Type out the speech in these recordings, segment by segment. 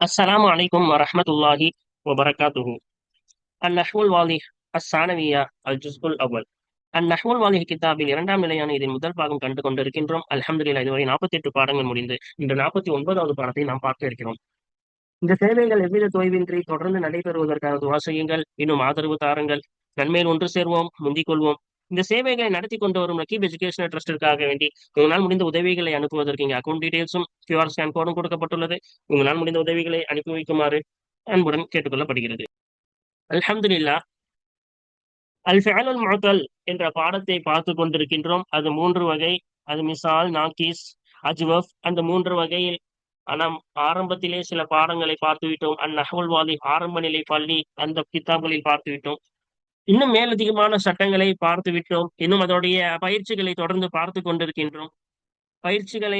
السلام عليكم ورحمة الله وبركاته. النحو الواضح الثانوية الجزء الأول. النحو الواضح கிதாபில் இரண்டாம் நிலையான இதன் முதல் பாகம் கண்டு கொண்டிருக்கின்றோம். அல்ஹம்துலில்லாஹ், இதுவரை 48 பாடங்கள் முடிந்து இன்று 49வது பாடத்தை நாம் பார்க்க இருக்கிறோம். இந்த சேவைகள் எவ்வித தொய்வின்றி தொடர்ந்து நடைபெறுவதற்கான துவா செய்யுங்கள். இன்னும் ஆதரவு தாருங்கள். நன்மையில் ஒன்று சேர்வோம், முந்திக் கொள்வோம். இந்த சேவைகளை நடத்தி கொண்டு வரும் ரகீப் எஜுகேஷனல் ட்ரஸ்டிற்காக வேண்டி உங்களால் முடிந்த உதவிகளை அனுப்புவதற்கு இங்கே அக்கௌண்ட் டீடைல்ஸும் கியூஆர் ஸ்கேன் கோடும் கொடுக்கப்பட்டுள்ளது. உங்களால் முடிந்த உதவிகளை அனுப்பி வைக்குமாறு அன்புடன் கேட்டுக்கொள்ளப்படுகிறது. அல்ஹம்துலில்லாஹ், அல் ஃபிஅலுல் முஅத்தல் என்ற பாடத்தை பார்த்து கொண்டிருக்கின்றோம். அது மூன்று வகை. அது மிசால், நாக்கிஸ், அஜ்வஃப். அந்த மூன்று வகையில் நாம் ஆரம்பத்திலே சில பாடங்களை பார்த்து விட்டோம். அந்நஹ்வுல் வாலிஹ் ஆரம்ப நிலை பள்ளி அந்த கிதாப்களில் பார்த்து விட்டோம். இன்னும் மேலதிகமான சட்டங்களை பார்த்து விட்டோம். இன்னும் அதோடைய பயிற்சிகளை தொடர்ந்து பார்த்து கொண்டிருக்கின்றோம். பயிற்சிகளை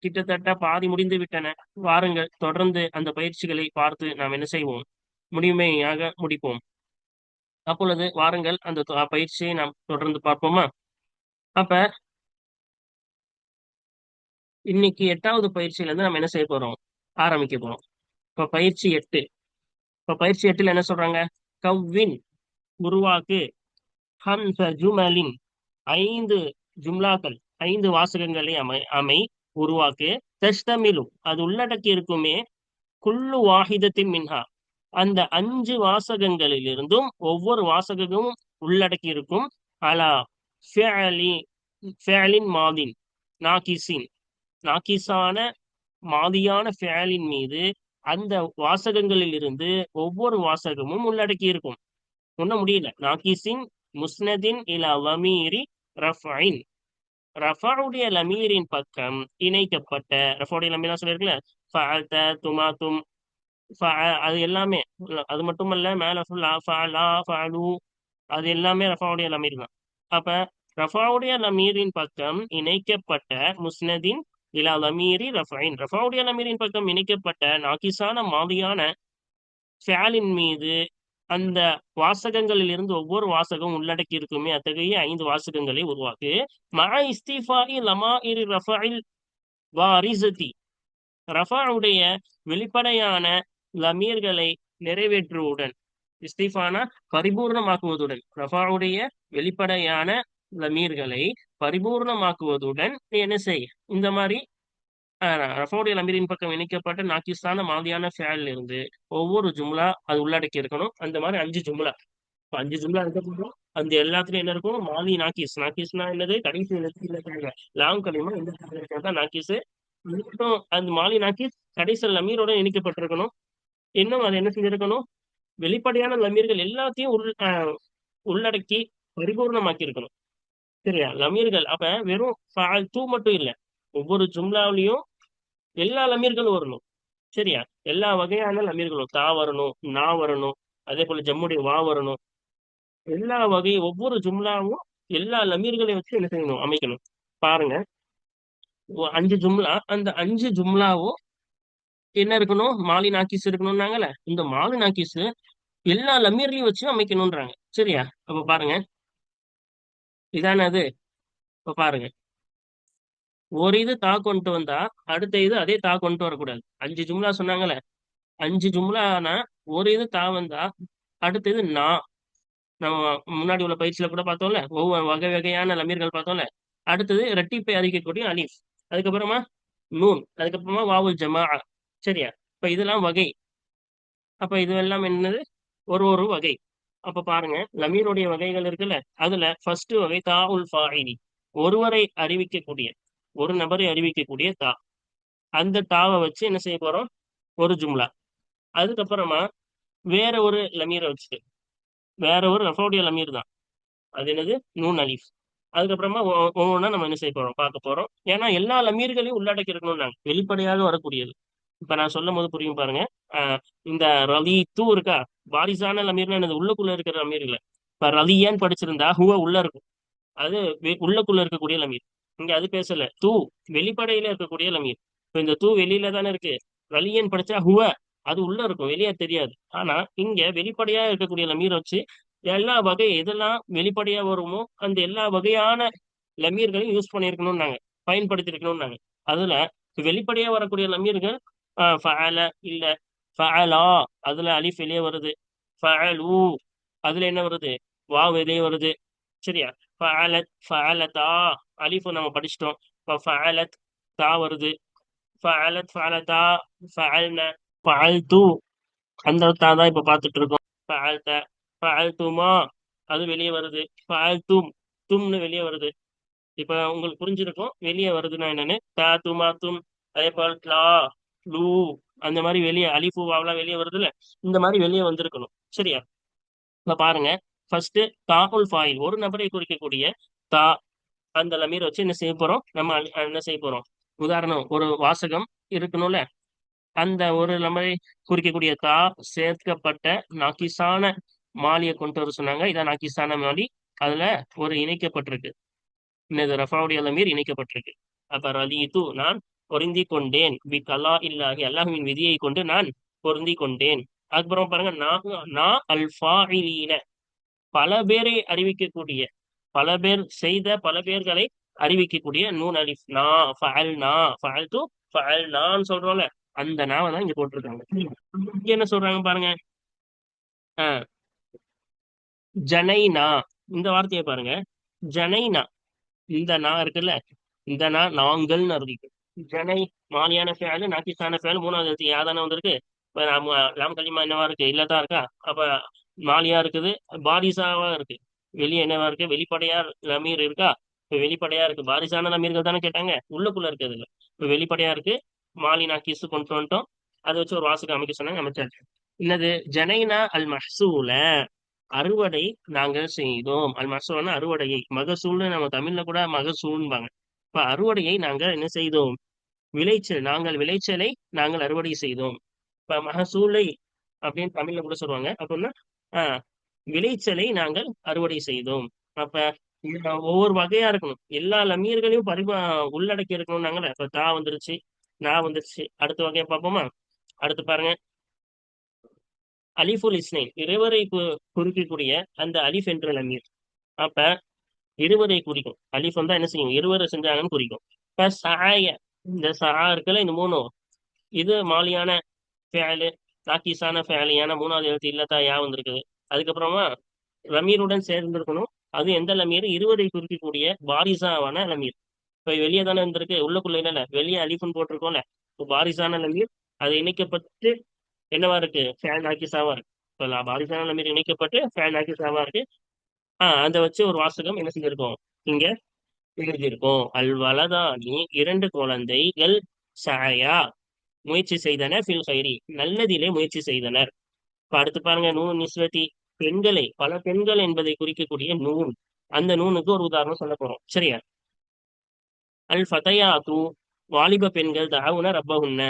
கிட்டத்தட்ட பாதி முடிந்து விட்டன. வாருங்கள், தொடர்ந்து அந்த பயிற்சிகளை பார்த்து நாம் என்ன செய்வோம், முழுமையாக முடிப்போம். அப்பொழுது வாருங்கள், அந்த பயிற்சியை நாம் தொடர்ந்து பார்ப்போமா? அப்ப இன்னைக்கு 8வது பயிற்சியில இருந்து நம்ம என்ன செய்ய போறோம், ஆரம்பிக்க போறோம். இப்ப பயிற்சி 8. இப்ப பயிற்சி 8ல என்ன சொல்றாங்க? கவ்வின், உருவாக்கு, ஹம்ச ஜுமலின், 5 ஜும்லாக்கள், 5 வாசகங்களை அமை உருவாக்கு. தஷ்தமிலும், அது உள்ளடக்கி இருக்குமே, குல்லு வாஹிதத்தின் மின்ஹா, அந்த 5 வாசகங்களிலிருந்தும் ஒவ்வொரு வாசகமும் உள்ளடக்கி இருக்கும். அலா ஃபிஅலி, ஃபிஅலின் மாதின், நாகிசின், நாகிசான மாதியான ஃபிஅலின் மீது அந்த வாசகங்களில் இருந்து ஒவ்வொரு வாசகமும் உள்ளடக்கி இருக்கும். ஒன்னும் முடியல. நாகிசின் முஸ்னதின் இலா லமீரி ரஃபைன், ரஃபாவுடைய லமீரின் பக்கம் இணைக்கப்பட்ட. ரஃபாவுடைய லமீரா சொல்லிருக்கல, ஃபஅல்த, துமாத்தும், அது எல்லாமே. அது மட்டுமல்ல, மேல ஃபுல்லா ஃபஅலா, ஃபஅலு, அது எல்லாமே ரஃபாவுடைய லமீர் தான். அப்ப ரஃபாவுடைய லமீரின் பக்கம் இணைக்கப்பட்ட முஸ்னதின் இலா லமீரி ரஃபைன், ரஃபாவுடைய லமீரின் பக்கம் இணைக்கப்பட்ட நாகிசான மாதியான ஃபியாலின் மீது அந்த வாசகங்களில் இருந்து ஒவ்வொரு வாசகம் உள்ளடக்கி இருக்குமே, அத்தகைய 5 வாசகங்களை உருவாக்கு. மஅ இஸ்திஃபாஇ லமாஇரி ரஃபஇல் வாரிசதி, ரஃபாவுடைய வெளிப்படையான லமீர்களை நிறைவேற்றுவதுடன், இஸ்திஃபானா பரிபூர்ணமாக்குவதுடன், ரஃபாவுடைய வெளிப்படையான லமீர்களை பரிபூர்ணமாக்குவதுடன் நீ என்ன செய், இந்த மாதிரி ரஃபாவுடைய லமீரின் பக்கம் இணைக்கப்பட்ட நாக்கிஸ்தான மாதியான ஃபேல் இருந்து ஒவ்வொரு ஜும்லா அது உள்ளடக்கி இருக்கணும். அந்த மாதிரி 5 ஜும்லா. இப்ப 5 ஜும்லா இருக்கணும். அந்த எல்லாத்துலயும் என்ன இருக்கும்? மாலி நாக்கிஸ். நாக்கிஸ்னா என்னது? கடைசி எழுத்து லாங் கலிமா இந்த தான் நாக்கிஸ். இன்னும் அந்த மாலி நாக்கிஸ் கடைசி லமீரோட இணைக்கப்பட்டிருக்கணும். இன்னும் அது என்ன செஞ்சிருக்கணும்? வெளிப்படையான லமீர்கள் எல்லாத்தையும் உள்ளடக்கி பரிபூர்ணமாக்கி இருக்கணும். சரியா? லமீர்கள் அப்ப வெறும் தூ மட்டும் இல்ல, ஒவ்வொரு ஜும்லாவிலையும் எல்லா லமீர்களும் வரணும். சரியா? எல்லா வகையான லமீர்களும், தா வரணும், நா வரணும், அதே போல ஜம்முடைய வா வரணும். எல்லா வகை ஒவ்வொரு ஜும்லாவும் எல்லா லமீர்களையும் வச்சு என்ன செய்யணும், அமைக்கணும். பாருங்க, 5 ஜும்லா. அந்த 5 ஜும்லாவும் என்ன இருக்கணும்? மாலி நாக்கிஸ் இருக்கணும்னாங்கல்ல, இந்த மாலி நாக்கிஸ் எல்லா லமீர்லையும் வச்சு அமைக்கணும்ன்றாங்க. சரியா? அப்ப பாருங்க, இதானே அது. இப்ப பாருங்க, ஒரு இது தா கொண்டு வந்தா அடுத்த இது அதே தா கொண்டு வரக்கூடாது. 5 ஜும்லா சொன்னாங்கல்ல, 5 ஜும்லானா ஒரு இது தா வந்தா அடுத்தது நா. நம்ம முன்னாடி உள்ள பயிற்சியில கூட பார்த்தோம்ல, ஒவ்வொரு வகை வகையான லமீர்கள் பார்த்தோம்ல. அடுத்தது இரட்டிப்பை அறிவிக்கக்கூடிய அலிஃப், அதுக்கப்புறமா நூன், அதுக்கப்புறமா வாவுல் ஜமா. சரியா? இப்ப இதெல்லாம் வகை. அப்ப இது எல்லாம் என்னது? ஒரு ஒரு வகை. அப்ப பாருங்க, லமீருடைய வகைகள் இருக்குல்ல, அதுல ஃபர்ஸ்ட் வகை தா உல் ஃபாயிலி, ஒருவரை அறிவிக்கக்கூடிய, ஒரு நபரை அறிவிக்கக்கூடிய தா. அந்த தாவை வச்சு என்ன செய்ய போறோம்? ஒரு ஜும்லா. அதுக்கப்புறமா வேற ஒரு லமீரை வச்சுட்டு, வேற ஒரு ரஃபோடைய லமீர் தான், அது என்னது? நூன் அலிஃப். அதுக்கப்புறமா ஒவ்வொன்றா நம்ம என்ன செய்ய போறோம், பார்க்க போறோம். ஏன்னா எல்லா லமீர்களையும் உள்ளடக்கி இருக்கணும், நாங்க வெளிப்படையாக வரக்கூடியது. இப்ப நான் சொல்லும் போது புரியும் பாருங்க. இந்த ரலி தூ இருக்கா, பாரிசான லமீர்னா என்னது? உள்ளுக்குள்ள இருக்கிற லமீர் இல்ல. இப்ப ரலியான்னு படிச்சிருந்தா ஹுவ உள்ள இருக்கும், அது உள்ளுக்குள்ள இருக்கக்கூடிய லமீர். இங்க அது பேசல, தூ வெளிப்படையில இருக்கக்கூடிய லமீர். இப்ப இந்த தூ வெளியில தானே இருக்கு. ரலியன் படிச்சா ஹுவ, அது உள்ள இருக்கும், வெளியே தெரியாது. ஆனா இங்க வெளிப்படையா இருக்கக்கூடிய லமீர் வச்சு எல்லா வகை எதெல்லாம் வெளிப்படையா வருமோ அந்த எல்லா வகையான லமீர்களையும் யூஸ் பண்ணியிருக்கணும், நாங்க பயன்படுத்தி இருக்கணும் நாங்க. அதுல வெளிப்படையா வரக்கூடிய லமீர்கள் ஃபஅல இல்ல, ஃபஅலா அதுல அலிஃப் வெளியே வருது. ஃபஅலு அதுல என்ன வருது? வா வெளியே வருது. சரியா? ஃபஅலத் ஃபஅலதா அலிஃப் நம்ம படிச்சிட்டோம். இப்ப ஃபஅலத் தா வருது. ஃபஅலத் ஃபஅலதா ஃபஅல்ன ஃபஅல்து அந்த தா தான் இப்ப பார்த்துட்டு இருக்கோம். ஃபஅல்த ஃபஅல்துமா அது வெளியே வருது. ஃபஅல்தும் தும்னு வெளியே வருது. இப்ப உங்களுக்கு புரிஞ்சிருக்கும் வெளியே வருதுன்னா என்னன்னு. தா துமா தும் அதே போல் லா லூ அந்த மாதிரி வெளியே அலிஃபு வாவெல்லாம் வெளியே வருதுல்ல. இந்த மாதிரி வெளியே வந்திருக்கணும். சரியா? இப்ப பாருங்க. ஃபர்ஸ்ட் தாகுல் ஃபாயில் ஒரு நபரை குறிக்கக்கூடிய தா அந்த லமீர் வச்சு என்ன செய்ய போறோம் நம்ம என்ன செய்ய போறோம். உதாரணம் ஒரு வாசகம் இருக்கணும்ல. அந்த ஒரு நபரை குறிக்கக்கூடிய தா சேர்க்கப்பட்ட நாக்கிசான மாலியை கொண்டு வர சொன்னாங்க. இதான் நாக்கிசான மாலி. அதுல ஒரு இணைக்கப்பட்டிருக்கு. இந்த ரஃபாவுடைய லமீர் இணைக்கப்பட்டிருக்கு. அப்ப ரலீது நான் பொருந்தி கொண்டேன். பி கலா இல்லாஹி அல்லாஹ்வின் விதியை கொண்டு நான் பொருந்தி கொண்டேன். அதுக்கப்புறம் பாருங்க நான் அல் ஃபாயிலீன பல பேரை அறிவிக்கக்கூடிய பல பேர் செய்த பல பேர்களை அறிவிக்கக்கூடிய நூன் அலிஃப் நா ஃபஅல் நா ஃபஅல் து ஃபஅல் நான் சொல்றோம்ல. அந்த நாவை தான் இங்க போட்டிருக்காங்க. இங்க என்ன சொல்றாங்க பாருங்க. ஆஹ் ஜனைனா இந்த வார்த்தையை பாருங்க. ஜனைனா இந்த நா இருக்குல்ல. இந்த நா நாங்கள்னு இருக்கு. ஜனை மாலியான ஃபேலு நாக்கிஸான ஃபேலு மூணாவது எழுத்து யாதானே வந்திருக்கு. இப்ப லாம் கலிமா என்னவா இருக்கு? இல்லதான் இருக்கா? அப்ப மாலியா இருக்குது. பாரிசாவா இருக்கு. வெளியே என்னவா இருக்கு? வெளிப்படையா லமீர் இருக்கா? இப்ப வெளிப்படையா இருக்கு. பாரிசான லமீர்கள் தானே கேட்டாங்க. உள்ளுக்குள்ள இருக்குது இல்ல. இப்ப வெளிப்படையா இருக்கு. மாலி நாக்கிஸ் கொண்டு வந்துட்டோம். அதை வச்சு ஒரு வாசகம் அமைக்க சொன்னாங்க. அமைச்சாச்சு. என்னது? ஜனைனா அல் மஹ்சூல அறுவடை நாங்கள் செய்தோம். அல் மஹ்சூல்னா அறுவடையை. மகசூல்னு நம்ம தமிழ்ல கூட மகசூல்பாங்க. இப்ப அறுவடையை நாங்கள் என்ன செய்தோம்? விளைச்சல் நாங்கள் விளைச்சலை நாங்கள் அறுவடை செய்தோம். இப்ப மகசூலை அப்படின்னு தமிழ்ல கூட சொல்லுவாங்க. அப்படின்னா ஆஹ் விளைச்சலை நாங்கள் அறுவடை செய்தோம். அப்ப இதுல ஒவ்வொரு வகையா இருக்கணும். எல்லா லமீர்களையும் உள்ளடக்கி இருக்கணும்னாங்கல்ல. இப்ப தா வந்துருச்சு. நான் வந்துருச்சு. அடுத்த வகையை பார்ப்போமா? அடுத்து பாருங்க. அலிஃபுல் இஸ்னைன் இருவரை குறிக்கக்கூடிய அந்த அலிஃப் என்ற லமீர். அப்ப இருவரை குறிக்கும். அலிஃப் வந்தா என்ன செய்யும்? இருவரை செஞ்சாங்கன்னு குறிக்கும். இப்ப சாய இந்த சா இருக்குல்ல. இந்த மூணும் இது மாலியான ஃபேலு நாக்கிஸான ஃபேலியான மூணாவது எழுத்து இல்லத்தா யா வந்திருக்குது. அதுக்கப்புறமா லமீருடன் சேர்ந்திருக்கணும். அது எந்த லமீர்? இருவரை குறிக்கக்கூடிய பாரிசாவான லமீர். இப்ப வெளியே தானே இருந்திருக்கு. உள்ளுக்குள்ள இல்ல வெளியே அலிஃபுன்னு போட்டிருக்கோம்ல. இப்போ பாரிசான லமீர் அது இணைக்கப்பட்டு என்னவா இருக்கு? ஃபேல் நாக்கிஸாவா இருக்கு. இப்போ பாரிசான லமீர் இணைக்கப்பட்டு ஃபேல் நாக்கிஸாவா இருக்கு. அதை வச்சு ஒரு வாசகம் என்ன செஞ்சிருக்கோம் இங்க எழுதியிருக்கோம். அல் வலதானி இரண்டு குழந்தைகள் சாயா முயற்சி செய்தனர் ஃபில் கைரி நல்லதிலே முயற்சி செய்தனர். இப்ப அடுத்து பாருங்க. நூன் நிஸ்வதி பெண்களை பல பெண்கள் என்பதை குறிக்கக்கூடிய நூன். அந்த நூனுக்கு ஒரு உதாரணம் சொல்ல போறோம். சரியா? அல் ஃபதையாத்து வாலிப பெண்கள் தஅவுன ரப்பஹுன்ன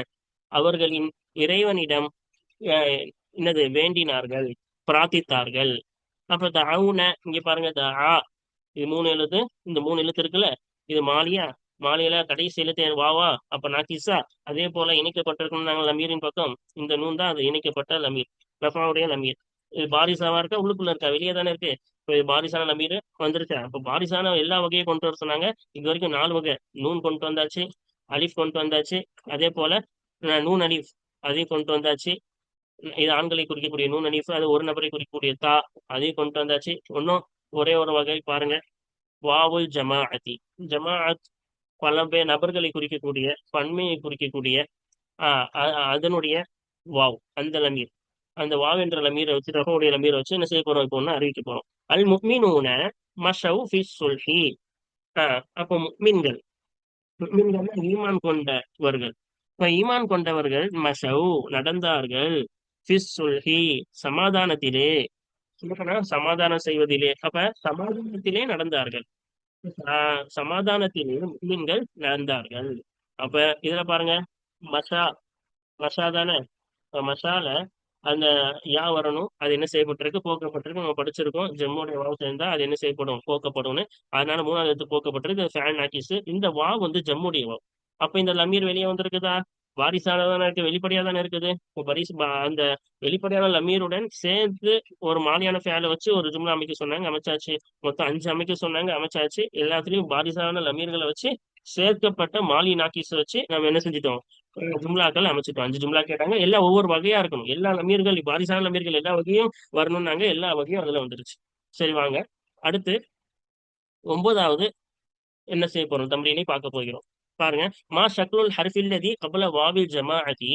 அவர்களின் இறைவனிடம் என்னது வேண்டினார்கள் பிரார்த்தித்தார்கள். அப்ப தஅவுன இங்க பாருங்க. இது மூணு எழுத்து. இந்த மூணு எழுத்து இருக்குல்ல. இது மாலியா. மாலியில கடைசி எழுத்து வாவா. அப்ப நாக்கிஸா. அதே போல இணைக்கப்பட்டிருக்கும் நாங்கள் லமீரின் பக்கம் இந்த நூன் தான் அது இணைக்கப்பட்ட லமீர். ரஃபாவுடைய லமீர். இது பாரிசாவா இருக்கா? உள்ளுக்குள்ள இருக்கா? வெளியே தானே இருக்கு. இப்போ இது பாரிசான லமீர் வந்துருச்சா? அப்ப பாரிசான எல்லா வகையும் கொண்டு வர சொன்னாங்க. இது வரைக்கும் 4 வகை. நூன் கொண்டு வந்தாச்சு. அலிஃப் கொண்டு வந்தாச்சு. அதே போல நூன் அலிஃப் அதையும் கொண்டு வந்தாச்சு. இது ஆண்களை குறிக்கக்கூடிய நூன் அலிஃப். அது ஒரு நபரை குறிக்கக்கூடிய தா அதையும் கொண்டு வந்தாச்சு. இன்னும் ஒரே ஒரு வகை பாருங்க. வாவுல் ஜமாஅத்தி ஜமாஅத் பல பேர் நபர்களை குறிக்கக்கூடிய பன்மையை குறிக்கக்கூடிய அதனுடைய வாவ் அந்த லமீர். அந்த வாவ் என்ற லமீரை வச்சு ரஃபுடைய லமீரை வச்சு என்ன செய்ய போறோம்? இப்போ ஒன்று அறிவிக்க போறோம். அல் முக்மினூன மஷவ் ஃபி சுல்ஹி. அப்போ முக்மின்கள் முக்மின்கள்னா ஈமான் கொண்டவர்கள். இப்ப ஈமான் கொண்டவர்கள் மஷவ் நடந்தார்கள் ஃபிஸ் சுல்ஹி சமாதானத்திலே. சொல்லப்போனா சமாதானம் செய்வதிலே. அப்ப சமாதானத்திலே நடந்தார்கள். சமாதானத்திலே முஸ்லிம்கள் நடந்தார்கள். அப்ப இதுல பாருங்க. மஷா மஷா தானே. மஷால அந்த யா வரணும். அது என்ன செய்யப்பட்டிருக்கு? போக்கப்பட்டிருக்கு. நம்ம படிச்சிருக்கோம். ஜம்முடைய வாவு சேர்ந்தா அது என்ன செய்யப்படும்? போக்கப்படும்னு. அதனால மூணாவது எழுத்து போக்கப்பட்டிருக்கு. ஃபேன் நாக்கிஸ். இந்த வாவ் வந்து ஜம்முடைய வாவ். அப்ப இந்த லமீர் வெளியே வந்திருக்குதா? வாரிசால தானே இருக்கு, வெளிப்படையா தானே இருக்குது. இப்போ அந்த வெளிப்படையான லமீருடன் சேர்த்து ஒரு மாலியான ஃபேலை வச்சு ஒரு ஜும்லா அமைக்க சொன்னாங்க, அமைச்சாச்சு. மொத்தம் 5 அமைக்க சொன்னாங்க, அமைச்சாச்சு. எல்லாத்துலயும் வாரிசான லமீர்களை வச்சு சேர்க்கப்பட்ட மாலி நாக்கிஸ் வச்சு நம்ம என்ன செஞ்சுட்டோம், ஜும்லாக்கள் அமைச்சிட்டோம். 5 ஜும்லா கேட்டாங்க, எல்லாம் ஒவ்வொரு வகையா இருக்கணும். எல்லா லமீர்கள் வாரிசான லமீர்கள் எல்லா வகையும் வரணும்னாங்க, எல்லா வகையும் அதுல வந்துருச்சு. சரி வாங்க, அடுத்து 9வது என்ன செய்ய போறோம், தம்ரீனை பார்க்க போகிறோம். பாருங்க. மா ஷக்லுல் ஹர்ஃபில்லதி கபல வாவில் ஜமாஅதி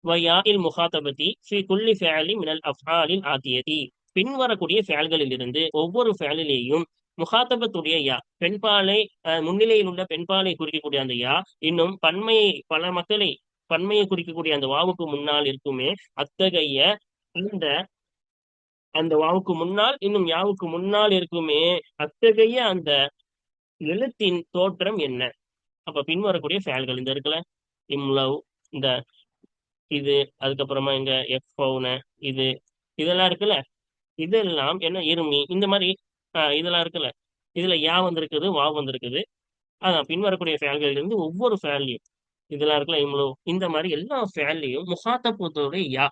வயாஇல் முகாத்தபதி ஃபி குல்லி ஃபிஅலி மினல் அஃஆலில் ஆத்தியதி. பின்வரக்கூடிய ஃபேல்களில் இருந்து ஒவ்வொரு ஃபேலிலேயும் முகாத்தபத்துடைய யா, பெண்பாலை முன்னிலையில் உள்ள பெண்பாலை குறிக்கக்கூடிய அந்த யா, இன்னும் பன்மையை பல மக்களை பன்மையை குறிக்கக்கூடிய அந்த வாவுக்கு முன்னால் இருக்குமே, அத்தகைய அந்த அந்த வாவுக்கு முன்னால் இன்னும் யாவுக்கு முன்னால் இருக்குமே அத்தகைய அந்த எழுத்தின் தோற்றம் என்ன? அப்ப பின்வரக்கூடிய ஃபேல்கள் இந்த இருக்குல்ல, இம்லவ், இந்த இது, அதுக்கப்புறமா இங்க எஃப்ன, இது, இதெல்லாம் இருக்குல்ல, இதெல்லாம் என்ன, இருமி, இந்த மாதிரி இதெல்லாம் இருக்குல்ல, இதுல யா வந்திருக்குது, வா வந்திருக்குது. அதான் பின்வரக்கூடிய ஃபேல்கள் இருந்து ஒவ்வொரு ஃபேல்லையும் இதெல்லாம் இருக்குல்ல, இம்லோ, இந்த மாதிரி எல்லா ஃபேல்லையும் முகாத்தபத்தோட யா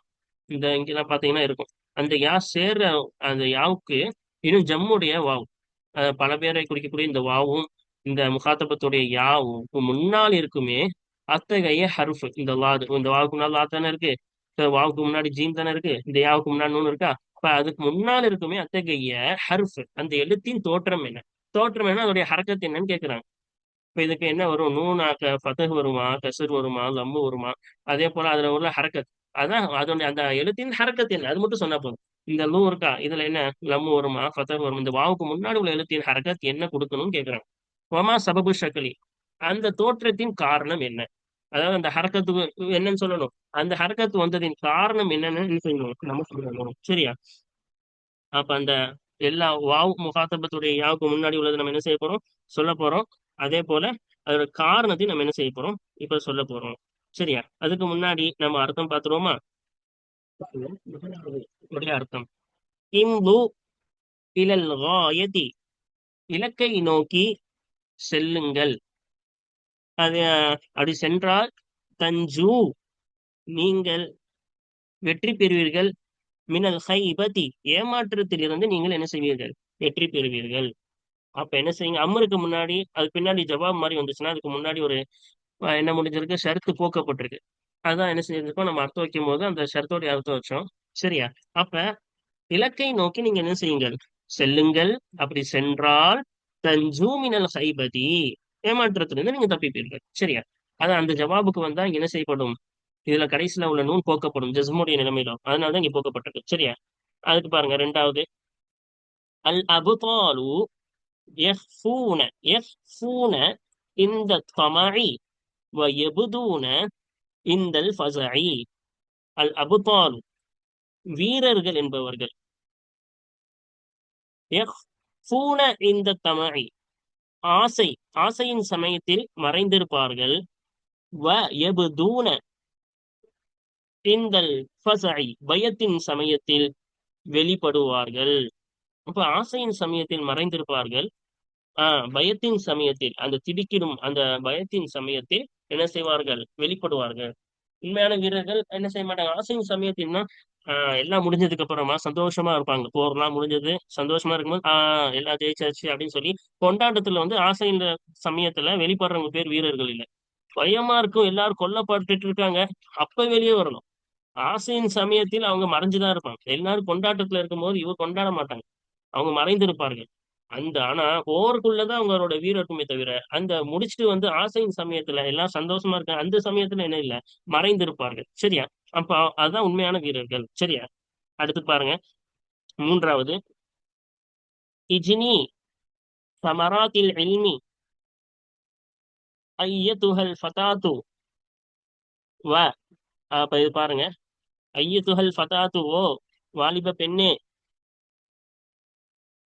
இந்த இங்கெல்லாம் பாத்தீங்கன்னா இருக்கும். அந்த யா சேர்ற அந்த யாவுக்கு இன்னும் ஜம்முடைய வாவ், பல பேரை குறிக்கக்கூடிய இந்த வாவும் இந்த முகாத்தபத்துடைய யாவும் முன்னால் இருக்குமே அத்தகைய ஹர்ஃப், இந்த லாது, இந்த வாவுக்கு முன்னால் லா தானே இருக்கு, இந்த வாவுக்கு முன்னாடி ஜீம் தானே இருக்கு, இந்த யாவுக்கு முன்னாடி நூன் இருக்கா, அப்ப அதுக்கு முன்னால் இருக்குமே அத்தகைய ஹர்ஃப், அந்த எழுத்தின் தோற்றம் என்ன? தோற்றம் என்ன, அதோடைய ஹரக்கத் என்னன்னு கேட்கிறாங்க. இப்ப இதுக்கு என்ன வரும், நூனாக்க ஃபதஹ் வருமா, கஸ்ர் வருமா, லம்மு வருமா, அதே போல அதுல உள்ள ஹரக்கத், அதான் அதோட அந்த எழுத்தின் ஹரக்கத் என்ன, அது மட்டும் சொன்னா போதும். இந்த லூ இருக்கா, இதுல என்ன லம்மு வருமா, ஃபதஹ் வருமா, இந்த வாவுக்கு முன்னாடி உள்ள எழுத்தின் ஹரக்கத் என்ன கொடுக்கணும்னு கேட்கிறாங்க. ஒமா சபபு ஷக்லி, அந்த தோற்றத்தின் காரணம் என்ன? அதாவது அந்த ஹரக்கத்துக்கு என்னன்னு சொல்லணும், அந்த ஹரக்கத்து வந்ததின் காரணம் என்னன்னு என்ன செய்யணும், நம்ம சொல்லணும். சரியா? அப்ப அந்த எல்லா வாவ் முகாத்தபத்துடைய யாவுக்கு முன்னாடி உள்ளது நம்ம என்ன செய்ய போறோம், சொல்ல போறோம். அதே போல அதோட காரணத்தையும் நம்ம என்ன செய்ய போறோம், இப்ப சொல்ல போறோம். சரியா? அதுக்கு முன்னாடி நம்ம அர்த்தம் பார்த்துருவோமா? உடைய அர்த்தம், இம்து இலல் காயதி, இலக்கை நோக்கி செல்லுங்கள். அது அப்படி சென்றால் தஞ்சு, நீங்கள் வெற்றி பெறுவீர்கள். மினல் ஹைபதி, ஏமாற்றத்தில் இருந்து நீங்கள் என்ன செய்வீர்கள், வெற்றி பெறுவீர்கள். அப்ப என்ன செய்யுங்க, அம்மருக்கு முன்னாடி அது பின்னாடி ஜவாப் மாதிரி வந்துச்சுன்னா அதுக்கு முன்னாடி ஒரு என்ன முடிஞ்சிருக்கு, ஷரத்து போக்கப்பட்டிருக்கு. அதான் என்ன செஞ்சிருக்கோம், நம்ம அர்த்தம் வைக்கும் போது அந்த ஷரத்தோடைய அர்த்தம் வச்சோம். சரியா? அப்ப இலக்கை நோக்கி நீங்க என்ன செய்யுங்கள், செல்லுங்கள். அப்படி சென்றால் தஞ்சூ மினல் ஹைபதி, ஏமாற்றத்திலிருந்து நீங்க தப்பிப்பீர்கள். சரியா? அதான் அந்த ஜவாபுக்கு வந்தா இங்க என்ன செய்யப்படும், இதுல கடைசியில உள்ள நூன் போக்கப்படும் ஜஸ்முடைய நிலைமையில, அதனாலதான் இங்க போக்கப்பட்டிருக்கு. சரியா? அதுக்கு பாருங்க, 2வது, அல் அபுதாலு யஹ்ஃபூன, யஹ்ஃபூன இந்த தமஇ வயபுதூன இந்தல் ஃபஸஇ. அல் அபுதாலு, வீரர்கள் என்பவர்கள், யஹ்ஃபூன இந்த தமஇ, ஆசை, ஆசையின் சமயத்தில் மறைந்திருப்பார்கள். வ யபுதூன இந்தல் ஃபஸஇ, பயத்தின் சமயத்தில் வெளிப்படுவார்கள். அப்ப ஆசையின் சமயத்தில் மறைந்திருப்பார்கள், பயத்தின் சமயத்தில், அந்த திடுக்கிடும் அந்த பயத்தின் சமயத்தில் என்ன செய்வார்கள், வெளிப்படுவார்கள். உண்மையான வீரர்கள் என்ன செய்ய மாட்டாங்க, ஆசையின் சமயத்தின்னா எல்லாம் முடிஞ்சதுக்கு அப்புறமா சந்தோஷமா இருப்பாங்க, போர்லாம் முடிஞ்சது சந்தோஷமா இருக்கும்போது எல்லாம் ஜெயிச்சாச்சு அப்படின்னு சொல்லி கொண்டாட்டத்துல ஆசையின் சமயத்துல வெளிப்படுறவங்க பேர் வீரர்கள் இல்லை. பயமா இருக்கும், எல்லாரும் கொல்லப்பட்டுட்டு இருக்காங்க, அப்ப வெளியே வரணும். ஆசையின் சமயத்தில் அவங்க மறைஞ்சுதான் இருப்பாங்க. எல்லாரும் கொண்டாட்டத்துல இருக்கும்போது இவங்க கொண்டாட மாட்டாங்க, அவங்க மறைந்திருப்பார்கள். ஆனா போருக்குள்ளதான் அவங்களோட வீரம் இருக்குமே தவிர, அந்த முடிச்சுட்டு ஆசையின் சமயத்துல எல்லாம் சந்தோஷமா இருக்காங்க, அந்த சமயத்துல என்ன இல்ல, மறைந்திருப்பார்கள். சரியா? அப்ப அதுதான் உண்மையான வீரர்கள். சரியா? அடுத்து பாருங்க, 3வது, இஜ்னி சமராத்தில் இல்மி ஐயத்துஹல் ஃபதாத்து வ. அப்ப இது பாருங்க, ஐயத்துஹல் ஃபதாத்து, ஓ வாலிப பெண்ணே,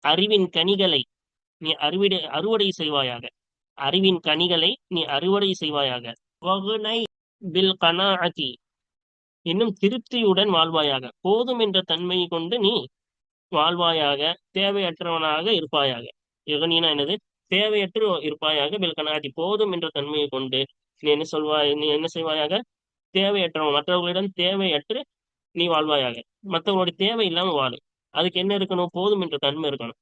அறிவின் கனிகளை நீ அறுவடை செய்வாயாக, அறிவின் கனிகளை நீ அறுவடை செய்வாயாக. வகுனை பில் கனாஅதி, இன்னும் திருப்தியுடன் வாழ்வாயாக, போதும் என்ற தன்மையை கொண்டு நீ வாழ்வாயாக, தேவையற்றவனாக இருப்பாயாக. இகனினா என்னது, தேவையற்று இருப்பாயாக. பில் கனாஅதி, போதும் என்ற தன்மையை கொண்டு. நீ என்ன சொல்வாய், நீ என்ன செய்வாயாக, தேவையற்றவன், மற்றவர்களிடம் தேவையற்று நீ வாழ்வாயாக, மற்றவங்களுடைய தேவை இல்லாம வாழு. அதுக்கு என்ன இருக்கணும், போதும் என்ற தன்மை இருக்கணும்.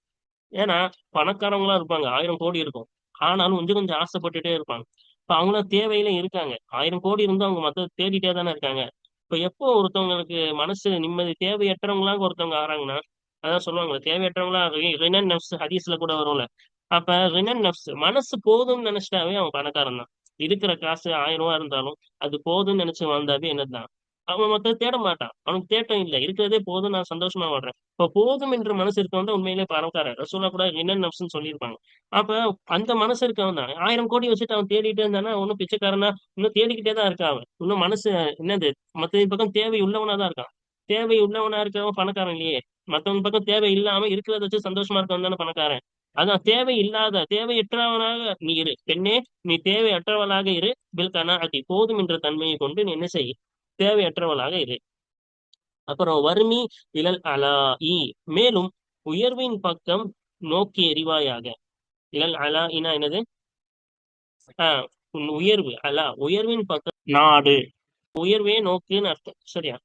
ஏன்னா பணக்காரங்களா இருப்பாங்க, 1000 கோடி இருக்கும், ஆனாலும் கொஞ்சம் கொஞ்சம் ஆசைப்பட்டுட்டே இருப்பாங்க. இப்ப அவங்களாம் தேவையில இருக்காங்க, 1000 கோடி இருந்தும் அவங்க மத்தத தேடிட்டே தானே இருக்காங்க. இப்ப எப்போ ஒருத்தவங்களுக்கு மனசு நிம்மதி, தேவையற்றவங்களாக ஒருத்தவங்க ஆறாங்கன்னா, அதான் சொல்லுவாங்க தேவையற்றவங்களா ரினன் நப்ஸ் ஹதீஸ்ல கூட வரும்ல. அப்ப ரினன் நப்ஸ் மனசு போதும்னு நினைச்சிட்டாவே அவன் பணக்காரன் தான். இருக்கிற காசு 1000 ரூபா இருந்தாலும் அது போதும்னு நினைச்சு வாழ்ந்தாவே என்னதான், அவன் மத்த தேட மாட்டான், அவனுக்கு தேட்டம் இல்லை, இருக்கிறதே போதும், நான் சந்தோஷமா வாழ்றேன். இப்ப போதும் என்ற மனசு இருக்கவன் தான் உண்மையிலே பணக்காரன். ரசூலா கூட ரினன் நப்ஸ்ன்னு சொல்லியிருப்பாங்க. அப்ப அந்த மனசு இருக்கவன் தான் 1000 கோடி வச்சுட்டு அவன் தேடிட்டே இருந்தானா ஒன்னும் பிச்சைக்காரனா, இன்னும் தேடிக்கிட்டே தான் இருக்கான் அவன். இன்னும் மனசு என்னது, மத்த பக்கம் தேவை உள்ளவனா தான் இருக்கான். தேவை உள்ளவனா இருக்கவன் பணக்காரன் இல்லையே. மத்தவங்க பக்கம் தேவை இல்லாம இருக்கிறத வச்சு சந்தோஷமா இருக்கவன் தானே பணக்காரன். அதான் தேவை இல்லாத தேவையற்றவனாக நீ இரு பெண்ணே, நீ தேவையற்றவளாக இரு. பில் கனாஅத்தி, போதும் என்ற தன்மையை கொண்டு நீ என்ன செய், தேவையற்றவளாக இரு. அப்புறம் வறுமி இழல் அலா இ, மேலும் உயர்வின் பக்கம் நோக்கி எறிவாயாக. இழல் அலா இனா என்னது, ஆஹ் உன் உயர்வு, அலா உயர்வின் பக்கம் நாடு, உயர்வே நோக்குன்னு அர்த்தம், சரியா.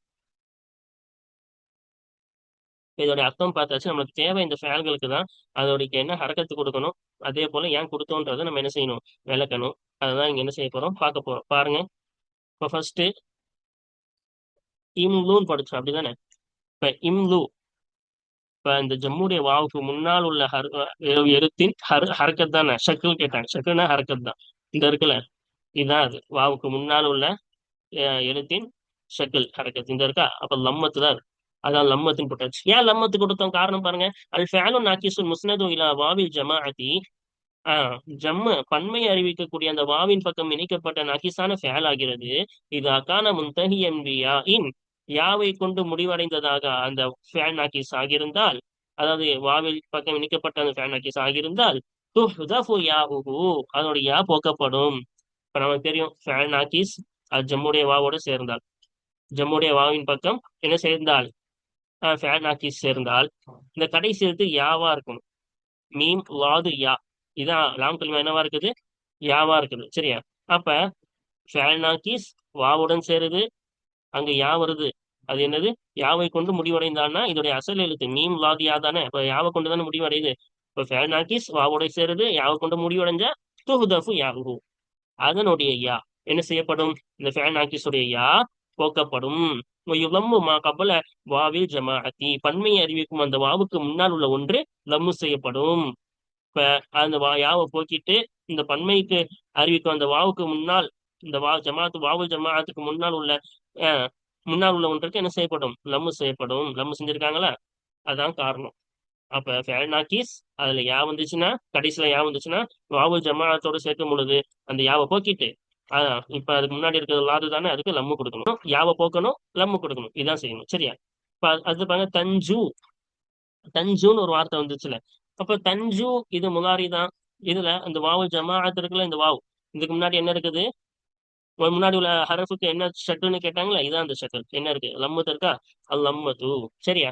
இதோட அர்த்தம் பார்த்தாச்சு. நம்மளுக்கு தேவை இந்த ஃபேல்களுக்கு தான், அதோட என்ன ஹரக்கத்து கொடுக்கணும், அதே போல ஏன் கொடுத்தோன்றதை நம்ம என்ன செய்யணும், விளக்கணும். அதுதான் இங்க என்ன செய்ய போறோம், பார்க்க போறோம். பாருங்க, இப்ப ஃபர்ஸ்ட் இம்லூன்னு படிச்சோம் அப்படிதானே. இப்ப இம்லு, இப்ப இந்த ஜம்முடைய வாவுக்கு முன்னால் உள்ள எழுத்தின் ஹரக்கத் தானே, ஷக்குன்னு கேட்டாங்க, ஷக்குன்னா ஹரக்கத் தான். இந்த இருக்குல்ல, இதுதான் அது, வாவுக்கு முன்னால் உள்ள எழுத்தின் ஷக்கில் ஹரக்கத் இந்த இருக்கா, அப்ப லம்மத்து தான் இருக்கு. அதான் லம்மத்துன்னு போட்டாச்சு. ஏன் லம்மத்து கொடுத்தோம், காரணம் பாருங்க. அல் ஃபேலு நாக்கிசுல் முஸ்னது இலா வாவில் ஜமாஅத்தி, ஜம்மு பன்மையை அறிவிக்கக்கூடிய அந்த வாவின் பக்கம் இணைக்கப்பட்ட நகிசான ஃபேல் ஆகிறது. இது அக்கான முன்தஹியன் பியா இன், யாவை கொண்டு முடிவடைந்ததாக அந்த ஃபேல் நாக்கிஸ் ஆகியிருந்தால், அதாவது வாவில் பக்கம் இணைக்கப்பட்ட அந்த ஃபேல் நாக்கிஸ் ஆகியிருந்தால், துஹ்தஃபு யாஹுஹு, அதனுடைய யா போக்கப்படும். இப்ப நமக்கு தெரியும் ஃபேல் நாக்கிஸ் அது ஜம்முடைய வாவோட சேர்ந்தால், ஜம்முடைய வாவின் பக்கம் என்ன சேர்ந்தால், ஃபேல் நாக்கிஸ் சேர்ந்தால், இந்த கடைசி எழுத்து யாவா இருக்கும். மீம் வாது யா, இதான் லாம் கலிமா என்னவா இருக்குது, யாவா இருக்குது, சரியா. அப்ப ஃபேல்நாக்கிஸ் வாவுடன் சேருது, அங்க யா வருது, அது என்னது, யாவை கொண்டு முடிவடைந்தான்னா இதோடைய அசல் எழுத்து மீம் லாது யா தானே, இப்ப யாவை கொண்டு தானே முடிவடையுது. இப்ப ஃபேல்நாக்கிஸ் வாவோட சேருது, யாவை கொண்டு முடிவடைஞ்சா துஹுதஃபு யாஹு, அதனுடைய யா என்ன செய்யப்படும், இந்த ஃபேல்நாக்கிஸுடைய யா போக்கப்படும். யுலம்மு மா கபல வாவில் ஜமாஅத்தி, பன்மையை அறிவிக்கும் அந்த வாவுக்கு முன்னால் உள்ள ஒன்று லம்மு செய்யப்படும். இப்ப அந்த யாவை போக்கிட்டு இந்த பன்மைக்கு அறிவிக்கும் அந்த வாவுக்கு முன்னால், இந்த ஜமாத்து வாவுல் ஜமாஅத்துக்கு முன்னால் உள்ள ஒன்றுக்கு என்ன செய்யப்படும், லம்மு செய்யப்படும். லம்மு செஞ்சிருக்காங்களா, அதான் காரணம். அப்ப ஃபேல் நாக்கீஸ் அதுல யா வந்துச்சுன்னா, கடைசியில யா வந்துச்சுன்னா வாவுல் ஜமாஅத்தோட சேர்க்கும் பொழுது அந்த யாவை போக்கிட்டு, இப்ப அதுக்கு முன்னாடி இருக்கிறது லாது தானே, அதுக்கு லம்மு கொடுக்கணும், யாவை போக்கணும், லம்மு கொடுக்கணும், இதான் செய்யணும், சரியா. இப்ப அது பாருங்க, தஞ்சு, தஞ்சுன்னு ஒரு வார்த்தை வந்துச்சுல. அப்ப தஞ்சு இது முதாரி தான். இதுல அந்த வாவு ஜமாஅத் இருக்குல்ல, இந்த வாவு இதுக்கு முன்னாடி என்ன இருக்குது, முன்னாடி உள்ள ஹரஃபுக்கு என்ன ஷட்டுன்னு கேட்டாங்களா, இதான் அந்த ஷக்கல் என்ன இருக்கு, லம்மத்து இருக்கா, அல் லம்மத்து, சரியா.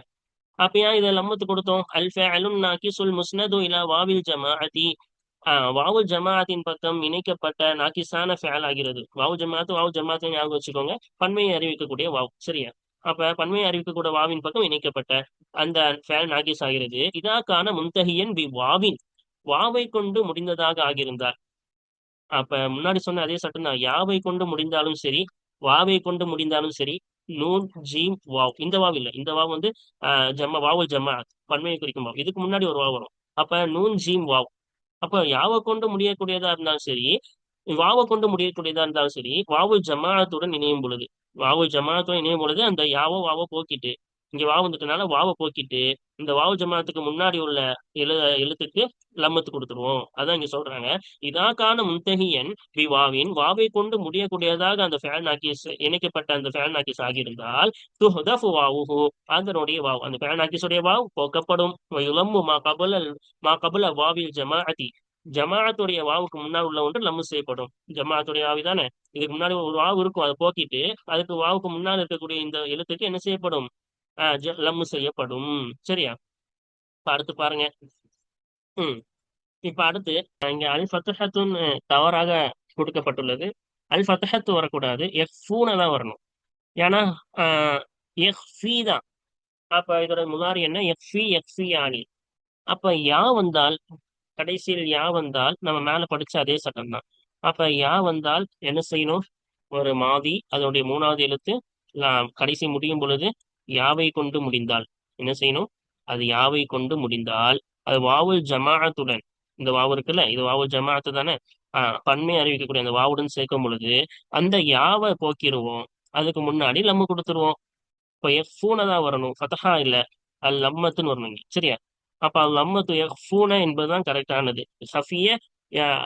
அப்ப ஏன் இதை லம்மத்து கொடுத்தோம், அல் ஃபஅலுன் நாகிசுல் முஸ்னது இலா வாவில் ஜமாஅதி, வாவுல் ஜமாஅத்தின் பக்கம் இணைக்கப்பட்ட நாக்கிசான ஃபேல் ஆகிறது. வாவு ஜமாஅத்து வாவு ஜமாஅத்து ஞாபகம் வச்சுக்கோங்க, பன்மையை அறிவிக்கக்கூடிய வாவு, சரியா. அப்ப பன்மையை அறிவிக்கக்கூடிய வாவின் பக்கம் இணைக்கப்பட்ட அந்த ஃபேல் நாகிஸ் ஆகிறது. இதாக்கான முன்தஹியன் பி வாவின், வாவை கொண்டு முடிந்ததாக ஆகியிருந்தார். அப்ப முன்னாடி சொன்ன அதே சட்டம் தான், யாவை கொண்டு முடிந்தாலும் சரி, வாவை கொண்டு முடிந்தாலும் சரி, நூன் ஜீம் வாவ், இந்த வாவ் இல்ல, இந்த வாவ் வந்து வாவுல் ஜமா, பன்மையை குறிக்கும் வாவ், இதுக்கு முன்னாடி ஒரு வாவ் வரும். அப்ப நூன் ஜீம் வாவ், அப்ப யாவை கொண்டு முடியக்கூடியதா இருந்தாலும் சரி, வாவை கொண்டு முடியக்கூடியதா இருந்தாலும் சரி, வாவுல் ஜமாஅத்துடன் இணையும் பொழுது, வாவுல் ஜமாஅத்துடன் இணையும் பொழுது அந்த வாவை போக்கிட்டு, இங்க வாவு வந்துட்டனால வாவை போக்கிட்டு இந்த வாவு ஜமாஅத்துக்கு முன்னாடி உள்ள எழுத்துக்கு லம்மத்து கொடுத்துருவோம். அதான் இங்க சொல்றாங்க, இதாக்கான முன்தஹியன் வாவின், வாவை கொண்டு முடியக்கூடியதாக அந்த ஃபேல் நாக்கிஸ் இணைக்கப்பட்ட அந்த ஃபேல் நாக்கிஸ் ஆகியிருந்தால், துஹ்தஃபு வாவுஹு, அதனுடைய வாவ், அந்த ஃபேல் நாக்கிஸுடைய வாவ் போக்கப்படும். யுலம்மு மா கபல வாவில் ஜமாஅதி, ஜமாஅத்துடைய வாவுக்கு முன்னால் உள்ள ஒன்று லம்மு செய்யப்படும். ஜமாஅத்துடைய வாவி தானே, இதுக்கு முன்னாடி ஒரு வாவு இருக்கும், அதை போக்கிட்டு அதுக்கு வாவுக்கு முன்னால் இருக்கக்கூடிய இந்த எழுத்துக்கு என்ன செய்யப்படும், லம்மு செய்யப்படும், சரியா. இப்ப அடுத்து பாருங்க. ம் இப்ப அடுத்து இங்க அல் ஃபத்ஹத்துன் தவறாக கொடுக்கப்பட்டுள்ளது. அல் ஃபத்ஹத்து வரக்கூடாது, எஃப்ஃபூன தான் வரணும். ஏன்னா எஃபி தான். அப்ப இதோட முதாரி என்ன? எஃபி எஃபி ஆனி. அப்ப யா வந்தால், கடைசியில் யா வந்தால் நம்ம மேல படிச்ச அதே சட்டம் தான். அப்ப யா வந்தால் என்ன செய்யணும்? ஒரு மாதி அதோடைய மூணாவது எழுத்து கடைசி முடியும் பொழுது யாவை கொண்டு முடிந்தால் என்ன செய்யணும்? அது யாவை கொண்டு முடிந்தால் அது வாவுல் ஜமாஅத்துடன், இந்த வாவு இருக்குல்ல, இது வாவுல் ஜமாஅத்து தானே. பன்மை அறிவிக்கக்கூடிய அந்த வாவுடன் சேர்க்கும் பொழுது அந்த யாவை போக்கிடுவோம். அதுக்கு முன்னாடி நம்ம கொடுத்துருவோம். இப்போ எஃபூன தான் வரணும், ஃபதஹா இல்ல. அல் லம்மத்துன்னு வரணும் இங்க. சரியா? அப்ப அல் லம்மத்து எஃபூன என்பதுதான் கரெக்டானது. சஃபிய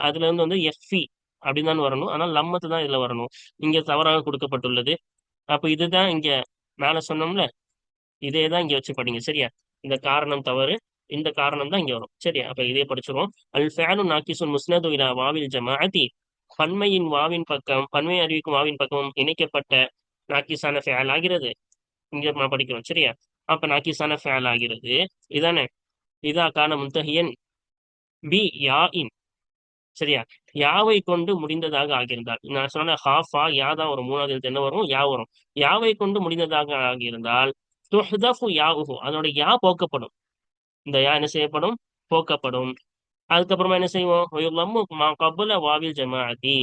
அதுல இருந்து வந்து எஃபி அப்படின்னு தான் வரணும். ஆனால் லம்மத்து தான் இதுல வரணும். இங்க தவறாக கொடுக்கப்பட்டுள்ளது. அப்ப இதுதான் இங்க மேல சொன்னோம்ல, இதே தான் இங்க வச்சு படிங்க. சரியா? இந்த காரணம் தவறு, இந்த காரணம் தான் இங்க வரும். சரியா? அப்ப இதே படிச்சிருவோம். அல் ஃபேனு நாக்கிசுன் முஸ்னது இலா வாவில் ஜமாஅத்தி. பன்மையின் வாவின் பக்கம், பன்மை அறிவிக்கும் வாவின் பக்கம் இணைக்கப்பட்ட நாக்கிசான ஃபேல் ஆகிறது. இங்க நான் படிக்கிறோம். சரியா? அப்ப நாக்கிசான ஃபேல் ஆகிறது. இதானே? இதா கான முன்தஹியன் பி யா இன். சரியா? யாவை கொண்டு முடிந்ததாக ஆகியிருந்தால், நான் சொன்ன ஹாஃபா யா தான் வரும். மூணாவது எழுத்து என்ன வரும்? யா வரும். யாவை கொண்டு முடிந்ததாக ஆகியிருந்தால் துஹ்தஃபு யாஉஹு, அதோட யா போக்கப்படும். இந்த யா என்ன செய்யப்படும்? போக்கப்படும். அதுக்கப்புறமா என்ன செய்வோம்? லம்மு மா கபுல வாவில் ஜமாஅத்தி.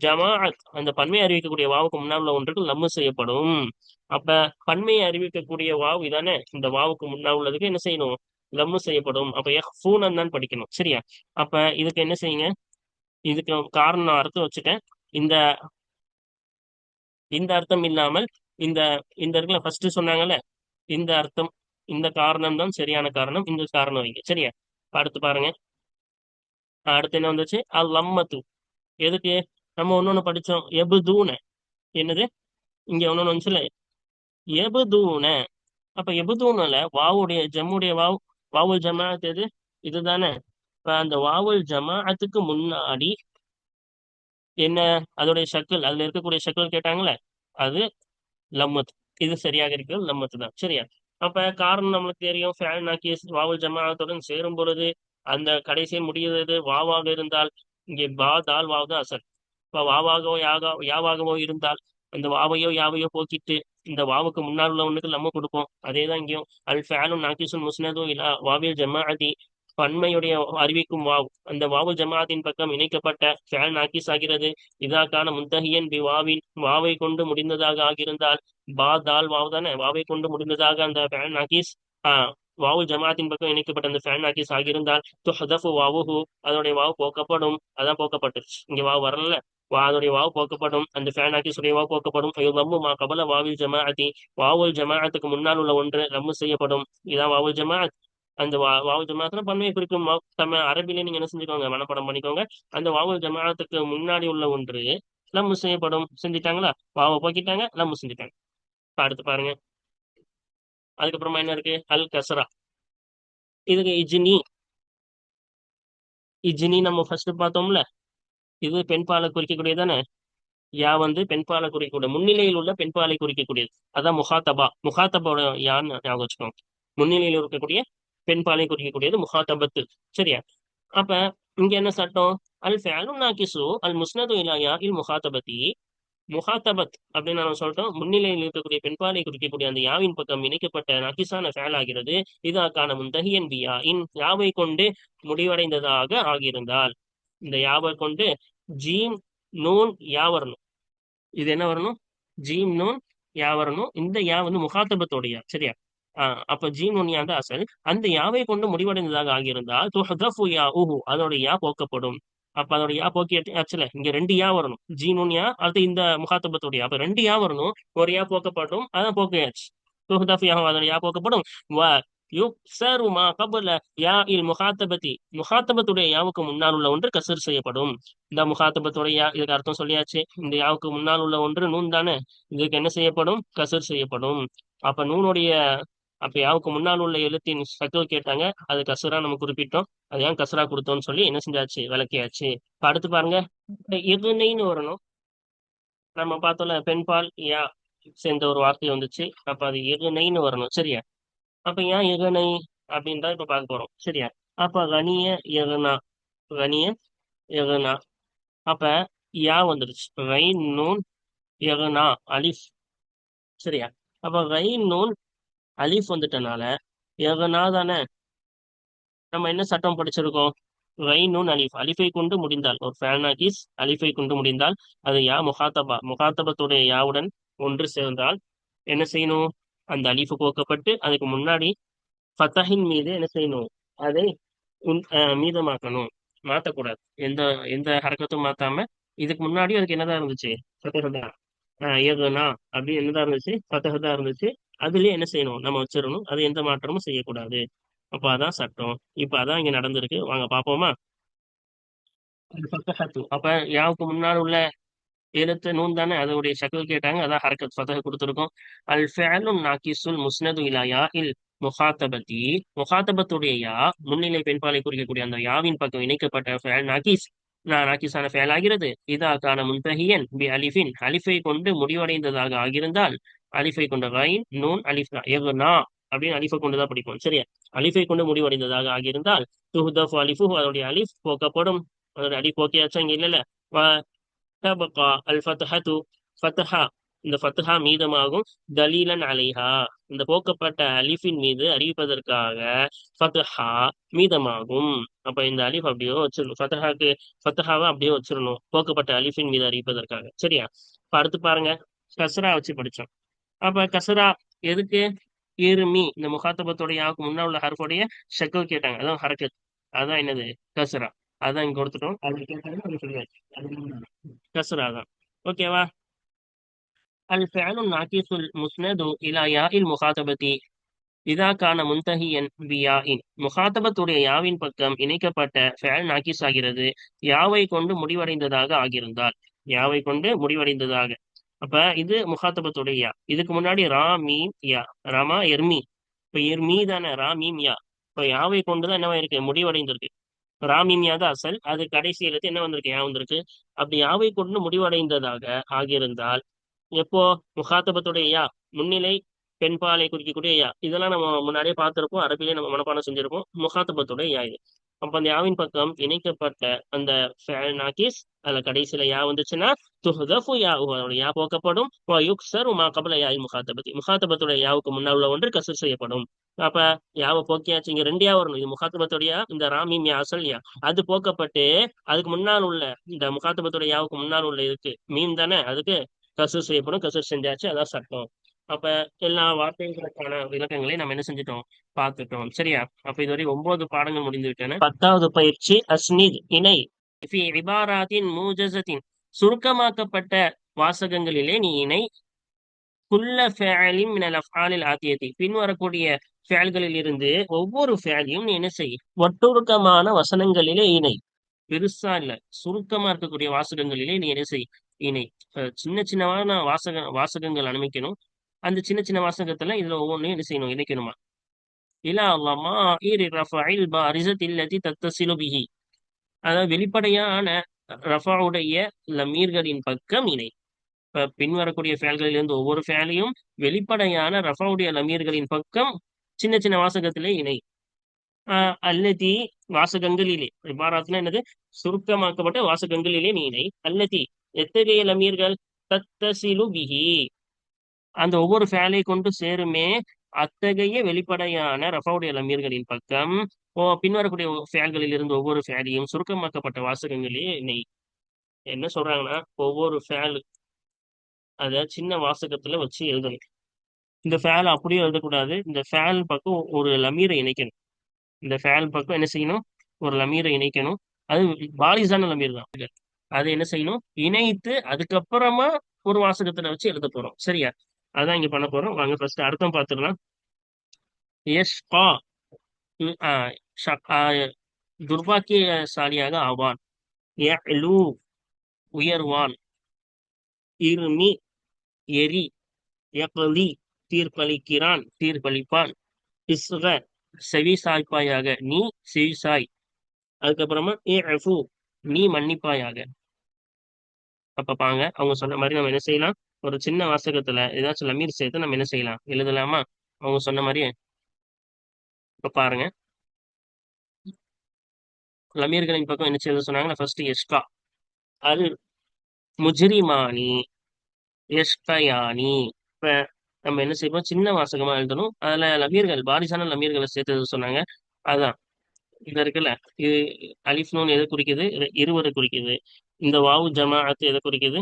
ஜமாஅத் அந்த பன்மையை அறிவிக்கக்கூடிய வாவுக்கு முன்னால் உள்ள ஒன்றுக்கு லம்மு செய்யப்படும். அப்ப பன்மையை அறிவிக்கக்கூடிய வாவு இதானே, இந்த வாவுக்கு முன்னால் உள்ளதுக்கு என்ன செய்யணும்? லம்மு செய்யப்படும். அப்ப யஹ்ஃபூனன் தான் படிக்கணும். சரியா? அப்ப இதுக்கு என்ன செய்யுங்க? இதுக்கு காரணம் நான் அர்த்தம் வச்சுட்டேன். இந்த இந்த அர்த்தம் இல்லாமல் இந்த இந்த இடத்துல ஃபர்ஸ்ட் சொன்னாங்கல்ல, இந்த அர்த்தம், இந்த காரணம் தான் சரியான காரணம். இந்த காரணம் வைங்க. சரியா? அடுத்து பாருங்க. அடுத்து என்ன வந்துச்சு? அல் லம்மத்து. எதுக்கு? நம்ம ஒன்னொன்னு படிச்சோம். எபுதூன. என்னது? இங்க ஒன்னொன்னு வந்துச்சுல, எபுதூன. அப்ப எபுதூனல வாவுடைய ஜம்முடைய வாவ், வாவுல் ஜமாஅத் எது? இதுதானே. இப்ப அந்த வாவுல் ஜமாஅத்துக்கு முன்னாடி என்ன? அதோடைய ஷக்கில், அதுல இருக்கக்கூடிய ஷக்கில் கேட்டாங்களே, அது லம்மத். இது சரியாக இருக்கிறது, லம்மத்து தான். சரியா? அப்ப காரணம் நம்மளுக்கு தெரியும். ஃபேல் நாக்கிஸ் வாவுல் ஜமாஅத்துடன் சேரும் பொழுது அந்த கடைசியில் முடிகிறது வாவாக இருந்தால் இங்கே பா தால் வாவ் தான் அசல். இப்ப வாவாகவோ யாவாகவோ இருந்தால் அந்த வாவையோ யாவையோ போக்கிட்டு இந்த வாவுக்கு முன்னால் உள்ள ஒண்ணுக்கு நம்ம கொடுப்போம். அதே தான் இங்கேயும். அல் ஃபேலும் நாக்கிசுன் முஸ்னதும் இல்லா வாவில் ஜமாஅதி. பன்மையுடைய அறிவிக்கும் வாவ் அந்த வாவு ஜமாஅத்தின் பக்கம் இணைக்கப்பட்ட ஃபேல் நாக்கிஸ் ஆகிறது. இதாக்கான முன்தஹியன் பி வாவின், வாவை கொண்டு முடிந்ததாக ஆகியிருந்தால் பா தால் வாவ் தானே, வாவை கொண்டு முடிந்ததாக அந்த ஃபேல் நாக்கிஸ் வாவு ஜமாத்தின் பக்கம் இணைக்கப்பட்ட அந்த ஃபேல் நாக்கிஸ் ஆகியிருந்தால் துஹதஃபு வாவுஹு, அதோடைய வாவு போக்கப்படும். அதான் போக்கப்பட்டுருச்சு. இங்க வாவு வரல, அதோடைய வாவு போக்கப்படும். அந்த ஃபேன் ஆக்கிஸுடைய வாவு போக்கப்படும். லம்மு மா கபல வாவில் ஜமாஅத்தி. வாவுல் ஜமாஅத்துக்கு முன்னால் உள்ள ஒன்று லம்மு செய்யப்படும். இதான் வாவுல் ஜமாஅத். அந்த வாவுல் ஜமாஅத்துல பன்மையை குறிக்கும் அரபிலே நீங்க என்ன செஞ்சுக்கோங்க? மனப்படம் பண்ணிக்கோங்க. அந்த வாவுல் ஜமாஅத்துக்கு முன்னாடி உள்ள ஒன்று லம்மு செய்யப்படும். செஞ்சுட்டாங்களா? வாவை போக்கிட்டாங்க, லம்மு செஞ்சுட்டாங்க. அடுத்து பாருங்க. அதுக்கப்புறமா என்ன இருக்கு? அல் கஸ்ரா. இதுக்கு இஜ்னி. இஜ்னி நம்ம ஃபர்ஸ்ட் பார்த்தோம்ல, இது பெண் பாலை குறிக்கக்கூடியதானே. யா வந்து பெண் பாலை குறிக்கக்கூடிய, முன்னிலையில் உள்ள பெண் பாலை குறிக்கக்கூடியது. அதான் முஹாத்தபா. முஹாத்தபாவோட யான்னு ஞாபகம் வச்சுக்கோங்க. முன்னிலையில் இருக்கக்கூடிய பெண் பாலை குறிக்கக்கூடியது முஹாத்தபத்து. சரியா? அப்ப இங்க என்ன சட்டம்? அல் ஃபேலும் நாக்கிசு அல் முஸ்னது இலா யா இல் முஹாத்தபத்தி. முஹாத்தபத் அப்படின்னு நம்ம சொல்லிட்டோம். முன்னிலையில் இருக்கக்கூடிய பெண்பாலை குறிக்கக்கூடிய அந்த யாவின் பக்கம் இணைக்கப்பட்ட நக்கிசான ஃபேல் ஆகிறது. இதாக்கான முன்தஹியன் பியா இன், யாவை கொண்டு முடிவடைந்ததாக ஆகியிருந்தால். இந்த யாவை கொண்டு ஜீம் நூன் யா வரணும். இது என்ன வரணும்? ஜீம் நூன் யா வரணும். இந்த யா வந்து முகாத்தபத்தோடைய. சரியா? அப்ப ஜீம் நூன் யா தான் அசல். அந்த யாவை கொண்டு முடிவடைந்ததாக ஆகியிருந்தால் துஹதஃபு யா உஹு, அதோட யா போக்கப்படும். அப்ப அதோட யா போக்கி ஆச்சுல, இங்க ரெண்டு யா வரணும். ஜீம் நூன் யா, அடுத்து இந்த முகாத்தபத்தோடைய. அப்ப ரெண்டு யா வரணும், ஒரு யா போக்கப்படும். அதான் போக்கையாச்சு. துஹதஃபு யா, அதோட யா போக்கப்படும். யுக்ஸரு மா கபல யா இல் முகாத்தபத்தி. முகாத்தபத்துடைய யாவுக்கு முன்னால் உள்ள ஒன்று கசர் செய்யப்படும். இந்த முகாத்தபத்துடைய யா, இதுக்கு அர்த்தம் சொல்லியாச்சு. இந்த யாவுக்கு முன்னால் உள்ள ஒன்று நூன் தானே, இதுக்கு என்ன செய்யப்படும்? கசர் செய்யப்படும். அப்ப நூனுடைய, அப்ப யாவுக்கு முன்னால் உள்ள எழுத்தின் சக்கல் கேட்டாங்க, அது கசரா நம்ம குறிப்பிட்டோம். அது ஏன் கசரா கொடுத்தோம்னு சொல்லி என்ன செஞ்சாச்சு? விளக்கியாச்சு. இப்ப அடுத்து பாருங்க, எதுனைன்னு வரணும். நம்ம பார்த்தோம்ல, பெண்பால் யா சேர்ந்த ஒரு வார்த்தை வந்துச்சு. அப்ப அது எதுனைன்னு வரணும். சரியா? அப்ப ஏன் எகனை அப்படின்னு தான் இப்ப பார்க்க போறோம். சரியா? அப்ப கனிய எகனா, கனிய எகனா. அப்ப யா வந்துருச்சு. ரைன் நூன் யகுனா அலிஃப். சரியா? அப்ப ரைன் நூன் அலிஃப் வந்துட்டனால யகுனா தானே. நம்ம என்ன சட்டம் படிச்சிருக்கோம்? ரைன் நூன் அலிஃப், அலிஃபை கொண்டு முடிந்தால் ஒரு ஃபேல்நாகிஸ் அலிஃபை கொண்டு முடிந்தால் அது யா முகாத்தபா, முகாத்தபத்துடைய யாவுடன் ஒன்று சேர்ந்தால் என்ன செய்யணும்? அந்த அலிஃபு போக்கப்பட்டு அதுக்கு முன்னாடி ஃபத்தஹின் மீது என்ன செய்யணும்? அதை மீதமாக்கணும். மாத்தக்கூடாது. எந்த எந்த ஹரக்கத்தும் மாத்தாம இதுக்கு முன்னாடி அதுக்கு என்னதான் இருந்துச்சு? ஃபத்தஹ் தான். ஏதுனா அப்படி என்னதான் இருந்துச்சு? ஃபத்தஹ் தான் இருந்துச்சு. அதுலயே என்ன செய்யணும்? நம்ம வச்சிடணும். அது எந்த மாற்றமும் செய்யக்கூடாது. அப்ப அதான் சட்டம். இப்ப அதான் இங்க நடந்திருக்கு. வாங்க பாப்போமா? ஃபத்தஹத்து. அப்ப யாவுக்கு முன்னால் உள்ள எழுத்து நூன் தானே, அதோடைய ஷக்ல் கேட்டாங்க. அதான் ஹரக்கத் ஃபதஹ் கொடுத்துருக்கோம். அல் ஃபஅலு நாகிசுல் முஸ்னது இலா யா இல் முகாத்தபதி. முகாத்தபத்துடைய யா முன்னிலை பெண்பாலை குறிக்கக்கூடிய அந்த யாவின் பக்கம் இணைக்கப்பட்ட ஃபஅல் நாகிஸ் நாகிஸான ஃபஅல் ஆகிறது. இதா கான முன்தஹியன் பி அலிஃபின், அலிஃபை கொண்டு முடிவடைந்ததாக ஆகியிருந்தால், அலிஃபை கொண்ட கைன் நூன் அலிஃப் எகுனா அப்படின்னு அலிஃபை கொண்டுதான் படிப்போம். சரியா? அலிஃபை கொண்டு முடிவடைந்ததாக ஆகியிருந்தால் துஹ்தஃபு அலிஃபுஹு, அதோடைய அலிஃப் போக்கப்படும். அதோட அலிஃப் போக்கியாச்சும் இங்க இல்லைல்ல. தபகா அல் ஃபத்ஹது, ஃபத்ஹா, இந்த ஃபத்ஹா மீதமாகும். தலீலன் அலைஹா, இந்த போக்கப்பட்ட அலிஃபின் மீது அறிவிப்பதற்காக ஃபத்ஹா மீதமாகும். அப்ப இந்த அலிஃப் அப்படியே வச்சிடணும். ஃபத்ஹாவை அப்படியே வச்சிடணும், போக்கப்பட்ட அலிஃபின் மீது அறிவிப்பதற்காக. சரியா? இப்ப அடுத்து பாருங்க, கஸ்ரா வச்சு படிச்சோம். அப்ப கஸ்ரா எதுக்கு? இருமி, இந்த முகாத்தபத்துடைய யாவுக்கு முன்னா உள்ள ஹர்ஃபுடைய ஷக்கல் கேட்டாங்க. அதான் ஹரக்கத். அதான் என்னது? கஸ்ரா. அதான் இங்க கொடுத்துட்டோம். அது கேட்டாங்க, அது சொல்லியாச்சு. கஸ்ரா தான். ஓகேவா? அல் ஃபஅலு நாகிசுல் முஸ்னது இலா யாஇல் முகாத்தபதி இதா கான முன்தஹியன் பி யாஇன். முகாத்தபத்துடைய யாவின் பக்கம் இணைக்கப்பட்ட ஃபஅல் நாகிஸ் ஆகிறது யாவை கொண்டு முடிவடைந்ததாக ஆகியிருந்தால். யாவை கொண்டு முடிவடைந்ததாக. அப்ப இது முகாத்தபத்துடைய யா. இதுக்கு முன்னாடி ரா மீம் யா. ரமா எர்மி. இப்ப எர்மி தானே, ரா மீம் யா. இப்ப யாவை கொண்டுதான் என்னவா இருக்கு? முடிவடைந்திருக்கு. ராமின்யா தான் அசல். அது கடைசி எழுத்து என்ன வந்திருக்கு? யா வந்திருக்கு. அப்படி யாவை கொண்டு முடிவடைந்ததாக ஆகியிருந்தால் எப்போ? முகாத்தபத்துடைய யா, முன்னிலை பெண்பாலை குறிக்கக்கூடிய யா. இதெல்லாம் நம்ம முன்னாடியே பார்த்திருப்போம். அரபிலே நம்ம மனப்பாடம் செஞ்சிருப்போம். முகாத்தபத்துடைய யா இது. அப்ப அந்த யாவின் பக்கம் இணைக்கப்பட்ட அந்த ஃபஅல் நாகிஸ், அதுல கடைசியில யா வந்துச்சுன்னா துஹ்தஃபு யா, அதோட யா போக்கப்படும். யுக்ஸரு மா கபல யா இல் முகாத்தபத்தி, முகாத்தபத்துடைய யாவுக்கு முன்னால் உள்ள ஒன்று கசர் செய்யப்படும். அப்ப யாவை போக்கியாச்சு. இங்க ரெண்டு யா வரணும். இது முகாத்தபத்துடைய இந்த ராமீம் யா அசல் யா. அது போக்கப்பட்டு அதுக்கு முன்னால் உள்ள இந்த முகாத்தபத்துடைய யாவுக்கு முன்னால் உள்ள இருக்கு மீன் தானே, அதுக்கு கசூர் செய்யப்படும். கசூர் செஞ்சாச்சு, அதான் சட்டம். அப்ப எல்லா வார்த்தைகளுக்கான விளக்கங்களை நம்ம என்ன செஞ்சுட்டோம்? பார்த்துட்டோம். சரியா? அப்ப இதுவரை 9 பாடங்கள் முடிந்து விட்டன. 10வது பயிற்சி அஸ்னித், இணை. ஃபி இபாராத்தின் மூஜஸத்தின், சுருக்கமாக்கப்பட்ட வாசகங்களிலே நீ இணை. குல்ல ஃபஅலின் மினல் அஃஆலில் ஆத்தியதி, பின்வரக்கூடிய ஃபஅல்களில் இருந்து ஒவ்வொரு ஃபஅலையும் நீ என்ன செய்? ஒட்டுருக்கமான வசனங்களிலே இணை. பெருசா இல்ல, சுருக்கமா இருக்கக்கூடிய வாசகங்களிலே நீ என்ன செய்? இணை. சின்ன சின்னமான வாசகங்கள் அனுமதிக்கணும். அந்த சின்ன சின்ன வாசகத்துல இதுல ஒவ்வொன்றையும் என்ன செய்யணும்? இணைக்கணுமா? இலா லமா இரி ரஃபஇல் பாரிஸத் இல்லதி தத்தசிலு பிஹி, அதாவது வெளிப்படையான ரஃபாவுடைய லமீர்களின் பக்கம் இணை. இப்ப பின்வரக்கூடிய ஃபேல்களில் இருந்து ஒவ்வொரு ஃபேலையும் வெளிப்படையான ரஃபாவுடைய லமீர்களின் பக்கம் சின்ன சின்ன வாசகத்திலே இணை. அல்லதி, வாசகங்களிலே. இபாராத்னா என்னது? சுருக்கமாக்கப்பட்ட வாசகங்களிலே நீ இணை. அல்லதி, எத்தகைய லமீர்கள்? தத்தசிலு பிஹி, அந்த ஒவ்வொரு ஃபேலை கொண்டு சேருமே அத்தகைய வெளிப்படையான ரஃபாவுடைய லமீர்களின் பக்கம் பின்வரக்கூடிய ஃபேல்களில் இருந்து ஒவ்வொரு ஃபேலையும் சுருக்கமாக்கப்பட்ட வாசகங்களே நெய். என்ன சொல்றாங்கன்னா, ஒவ்வொரு ஃபேல் அத சின்ன வாசகத்துல வச்சு எழுதணும். இந்த ஃபேல் அப்படியே எழுதக்கூடாது. இந்த ஃபேல் பக்கம் ஒரு லமீரை இணைக்கணும். இந்த ஃபேல் பக்கம் என்ன செய்யணும்? ஒரு லமீரை இணைக்கணும். அது பாலிசான லமீர் தான். அது என்ன செய்யணும்? இணைத்து அதுக்கப்புறமா ஒரு வாசகத்துல வச்சு எழுத போறோம். சரியா? அதான் இங்க பண்ண போறோம். வாங்க ஃபர்ஸ்ட் அர்த்தம் பார்த்துடலாம். யஷ்கா, துர்பாக்கியசாலியாக ஆவான். யஅ்லு, உயர்வான். இர்மி, எரி. யக்லி, தீர்ப்பளிக்கிறான், தீர்ப்பளிப்பான். இஸ்க, செவி சாய்ப்பாயாக, நீ செவிசாய். அதுக்கப்புறமா இஃபு, நீ மன்னிப்பாயாக. அப்ப பாங்க, அவங்க சொன்ன மாதிரி நம்ம என்ன செய்யலாம்? ஒரு சின்ன வாசகத்துல ஏதாச்சும் லமீர் சேர்த்து நம்ம என்ன செய்யலாம்? எழுதலாமா? அவங்க சொன்ன மாதிரி. இப்ப பாருங்க, லமீர்களின் பக்கம் என்ன செய்ய சொன்னாங்கன்னா, ஃபர்ஸ்ட் எஸ்கா, அல் முஜ்ரிமானி, யஷ்கயானி. இப்ப நம்ம என்ன செய்வோம், சின்ன வாசகமா எழுதணும். அதுல லமீர்கள் பாரிசான லமீர்களை சேர்த்து சொன்னாங்க. அதான் இது இருக்குல்ல, இது அலிஃப் நூன் எதை குறிக்குது? இருவரை குறிக்குது. இந்த வாவு ஜமாஅத்து எதை குறிக்குது?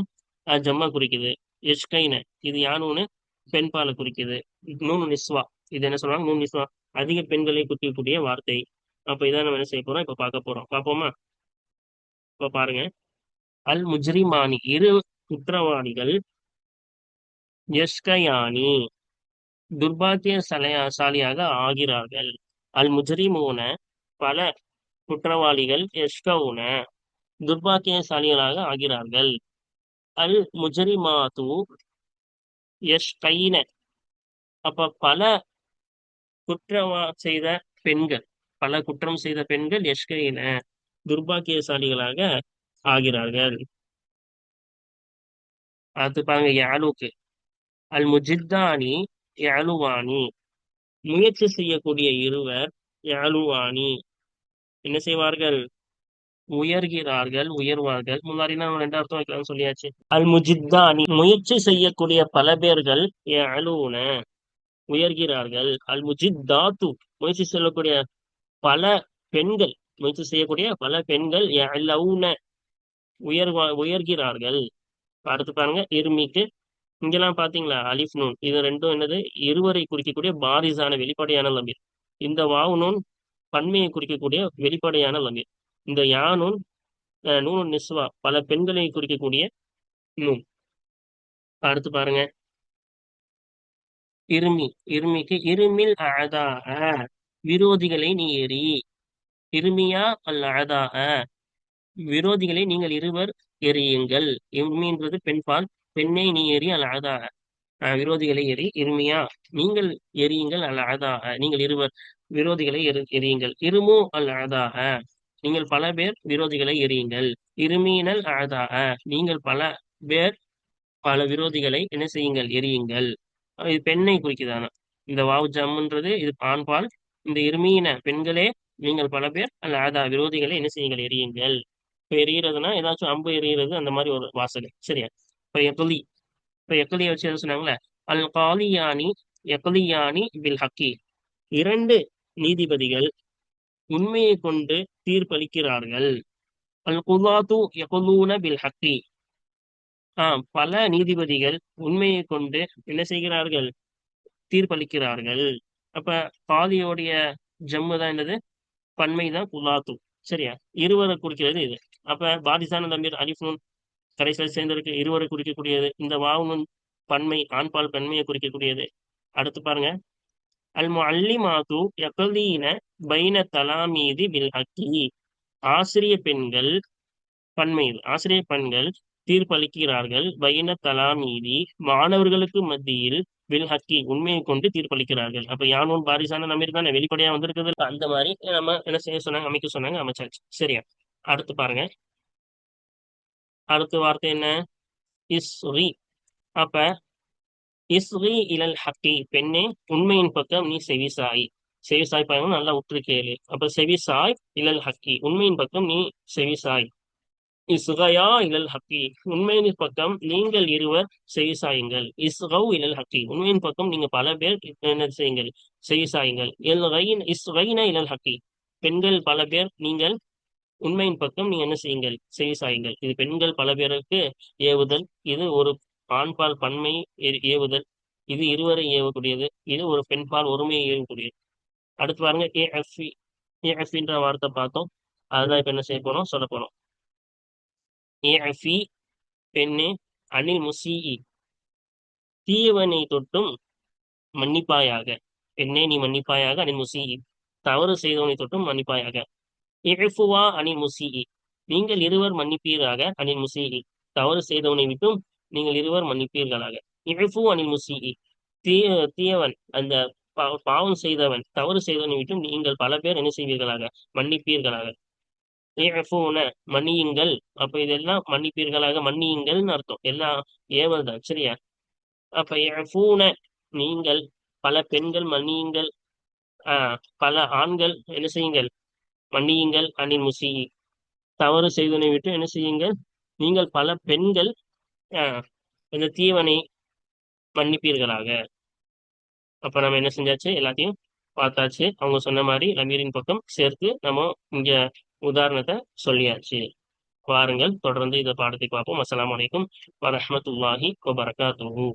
ஜம்மா குறிக்குது. யஷ்கைன, இது யானூனு பெண் பாலை குறிக்குது. நூனு நிஸ்வா, இது என்ன சொல்றாங்க? நூன் நிஸ்வா, அதிக பெண்களை குறிக்கக்கூடிய வார்த்தை. அப்ப இதான் நம்ம என்ன செய்ய போறோம், இப்ப பார்க்க போறோம். பார்ப்போமா? இப்ப பாருங்க. அல் முஜ்ரிமானி, இரு குற்றவாளிகள். யஷ்கயானி, சாலியாக ஆகிறார்கள். அல் முஜ்ரிமூன, பல குற்றவாளிகள். யஷ்கவுன, துர்பாக்கியசாலிகளாக ஆகிறார்கள். அல் முஜரிமாத்து யஷ்கைன, அப்ப பல செய்த பெண்கள், பல குற்றம் செய்த பெண்கள். யஷ்கைன, துர்பாக்கியசாலிகளாக ஆகிறார்கள். அது பாருங்க, யாழுக்கு. அல் முஜித்தானி யாழுவானி, முயற்சி செய்யக்கூடிய இருவர். யாழுவானி, என்ன செய்வார்கள்? உயர்கிறார்கள், உயர்வார்கள். முன்னாடி நான் ரெண்டு அர்த்தம் வைக்கலாம்னு சொல்லியாச்சு. அல் முஜித்தானி, முயற்சி செய்யக்கூடிய பல பேர்கள். யஅலூன, உயர்கிறார்கள். அல் முஜித்தாத்து, முயற்சி செய்யக்கூடிய பல பெண்கள். முயற்சி செய்யக்கூடிய பல பெண்கள். யஅலூன, உயர்கிறார்கள். அடுத்து பாருங்க, இருமிக்கு. இங்கெல்லாம் பாத்தீங்களா, அலிஃப் நூன் இது ரெண்டும் என்னது? இருவரை குறிக்கக்கூடிய பாரிசான வெளிப்படையான லமீர். இந்த வாவு நூன் பன்மையை குறிக்கக்கூடிய வெளிப்படையான லமீர். இந்த யானூன் நூன் நிஸ்வா, பல பெண்களை குறிக்கக்கூடிய நூன். அடுத்து பாருங்க, இருமி. இருமிக்கு இருமில் அழதா, விரோதிகளை நீ எரி. இருமியா அல் அழதா, விரோதிகளை நீங்கள் இருவர் எரியுங்கள். இருமின்றது பெண்பால். பெண்ணை நீ எரி. அல் அழதா, விரோதிகளை எரி. இருமியா, நீங்கள் எரியுங்கள். அல் அழதா, நீங்கள் இருவர் விரோதிகளை எரியுங்கள். இருமு அல் அழதா, நீங்கள் பல பேர் விரோதிகளை எரியுங்கள். இருமீனல் அழதா, நீங்கள் பல பேர் பல விரோதிகளை என்ன செய்யுங்கள்? எரியுங்கள். இது பெண்ணை குறிக்குதானா? இந்த வாவு ஜம்ன்றது இது ஆண்பால். இந்த இருமீன பெண்களே, நீங்கள் பல பேர் அல்ல அதா விரோதிகளை என்ன செய்யுங்கள்? எரியுங்கள். இப்ப எரியிறதுனா ஏதாச்சும் அம்பு எரியிறது, அந்த மாதிரி ஒரு வாசகம். சரியா? இப்ப எக்லி. இப்ப எக்லியை வச்சு எது சொன்னாங்களே, அல் காலியானி எக்லியானி பில் ஹக்கி, இரண்டு நீதிபதிகள் உண்மையை கொண்டு தீர்ப்பளிக்கிறார்கள். அல் குலாத்து யகுலூன பில் ஹக்கி, பல நீதிபதிகள் உண்மையை கொண்டு என்ன செய்கிறார்கள்? தீர்ப்பளிக்கிறார்கள். அப்ப பாதியோடைய ஜம்மு தான் என்னது? பன்மை தான் குலாத்து. சரியா? இருவரை குறிக்கிறது இது. அப்ப பாதிசான தம்பீர் அலிஃப் நூன் கடைசியில் சேர்ந்திருக்கு, இருவரை குறிக்கக்கூடியது. இந்த வாவு நூன் பன்மை, ஆண்பால் பன்மையை குறிக்கக்கூடியது. அடுத்து பாருங்க, அல் முஅல்லிமாத்து யக்லீன பைன தலாமீதி பில் ஹக்கி, ஆசிரிய பெண்கள். பன்மையில் ஆசிரியர் பெண்கள் தீர்ப்பளிக்கிறார்கள். பைன தலாமீதி, மாணவர்களுக்கு மத்தியில். வில் ஹக்கி, உண்மையை கொண்டு தீர்ப்பளிக்கிறார்கள். அப்ப யானூன் பாரிசான நமீர் தானே, வெளிப்படையா வந்திருக்குது. அந்த மாதிரி நம்ம என்ன செய்ய சொன்னாங்க? அமைக்க சொன்னாங்க, அமைச்சாச்சு. சரியா? அடுத்து பாருங்க, அடுத்த வார்த்தை என்ன? இஸ்ரி. அப்ப இஸ்ரி இலல் ஹக்கி, பெண்ணே உண்மையின் பக்கம் நீ செவிசாய். செவிசாய் பாருங்க, நல்லா உற்று கேளு. அப்ப செவிசாய் இலல் ஹக்கி, உண்மையின் பக்கம் நீ செவிசாய். இஸ்கயா இலல் ஹக்கி, உண்மையின் பக்கம் நீங்கள் இருவர் செவிசாயுங்கள். இஸ்கவ் இலல் ஹக்கி, உண்மையின் பக்கம் நீங்க பல பேர் என்ன செய்யுங்கள்? செவிசாயுங்கள். இஸ்கைன இலல் ஹக்கி, பெண்கள் பல பேர் நீங்கள் உண்மையின் பக்கம் நீங்க என்ன செய்யுங்கள்? செவிசாயுங்கள். இது பெண்கள் பல பேருக்கு ஏவுதல். இது ஒரு ஆண்பால் பன்மை ஏவுதல். இது இருவரை ஏவக்கூடியது. இது ஒரு பெண்பால் ஒருமையை ஏவக்கூடியது. அடுத்து பாருங்க, ஏஎஃப்ன்ற வார்த்தை பார்த்தோம். அதுதான் இப்ப என்ன செய்ய போறோம், சொல்ல போறோம். ஏஃபி, பெண்ணே. அனில் முசீஇ, தீயவனை தொட்டும் மன்னிப்பாயாக. பெண்ணே நீ மன்னிப்பாயாக. அனில் முசீஇ, தவறு செய்தவனை தொட்டும் மன்னிப்பாயாக. இஃபுவா அனில் முசீஇ, நீங்கள் இருவர் மன்னிப்பீராக. அனில் முசீஇ, தவறு செய்தவனை விட்டும் நீங்கள் இருவர் மன்னிப்பீர்களாக. இஃபு அனில் முசீஇ, தீயவன், அந்த பாவம் செய்தவன், தவறு செய்தவனை விட்டும் நீங்கள் பல பேர் என்ன செய்வீர்களாக? மன்னிப்பீர்களாக. மன்னியுங்கள். அப்ப இதெல்லாம் மன்னிப்பீர்களாக, மன்னியுங்கள்னு அர்த்தம். எல்லாம் ஏவல் தான். சரியா? அப்ப நீங்கள் பல பெண்கள் மன்னியுங்கள். பல ஆண்கள் என்ன செய்யுங்கள்? மன்னியுங்கள். அனில் முசி, தவறு செய்தனை விட்டு என்ன செய்யுங்கள்? நீங்கள் பல பெண்கள் ஆஹ் இந்த தீவனை மன்னிப்பீர்களாக. அப்ப நம்ம என்ன செஞ்சாச்சு, எல்லாத்தையும் பார்த்தாச்சு. அவங்க சொன்ன மாதிரி லமீரின் பக்கம் சேர்த்து நம்ம இங்க உதாரணத்தை சொல்லியாச்சு. வாருங்கள் தொடர்ந்து இந்த பாடத்தை பார்ப்போம். அஸ்ஸலாமு அலைக்கும் வரஹ்மத்துல்லாஹி வபரகாத்துஹு.